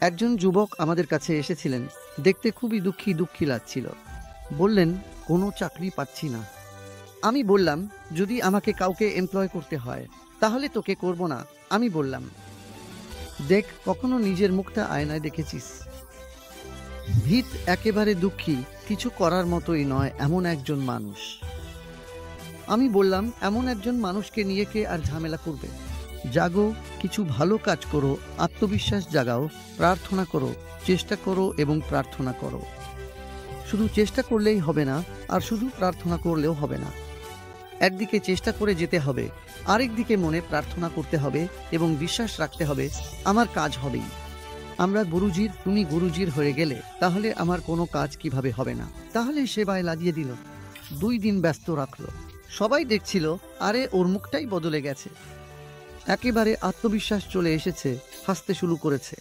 একজন যুবক আমাদের কাছে এসেছিলেন। দেখতে খুবই দুঃখী দুঃখী লাগছিল। বললেন, কোনো চাকরি পাচ্ছি না। আমি বললাম, যদি আমাকে কাউকে এমপ্লয় করতে হয় তাহলে তোকে করব না। আমি বললাম, দেখ, কখনো নিজের মুখটা আয়নায় দেখেছিস? ভিত একেবারে দুঃখী, কিছু করার মতোই নয় এমন একজন মানুষ। আমি বললাম, এমন একজন মানুষকে নিয়ে কে আর ঝামেলা করবে? জাগো, কিছু ভালো কাজ করো, আত্মবিশ্বাস জাগাও, প্রার্থনা করো, চেষ্টা করো এবং প্রার্থনা করো। শুধু চেষ্টা করলেই হবে না, আর শুধু প্রার্থনা করলেও হবে না। একদিকে চেষ্টা করে যেতে হবে, আরেক দিকে মনে প্রার্থনা করতে হবে এবং বিশ্বাস রাখতে হবে আমার কাজ হবেই। আমরা গুরুজির, তুমি গুরুজির হয়ে গেলে তাহলে আমার কোনো কাজ কিভাবে হবে না? তাহলে সেবায় লাগিয়ে দিল। 2 দিন ব্যস্ত রাখলো। সবাই দেখছিল, আরে ওর মুখটাই বদলে গেছে। একেবারে আত্মবিশ্বাস চলে এসেছে, হাসতে শুরু করেছে।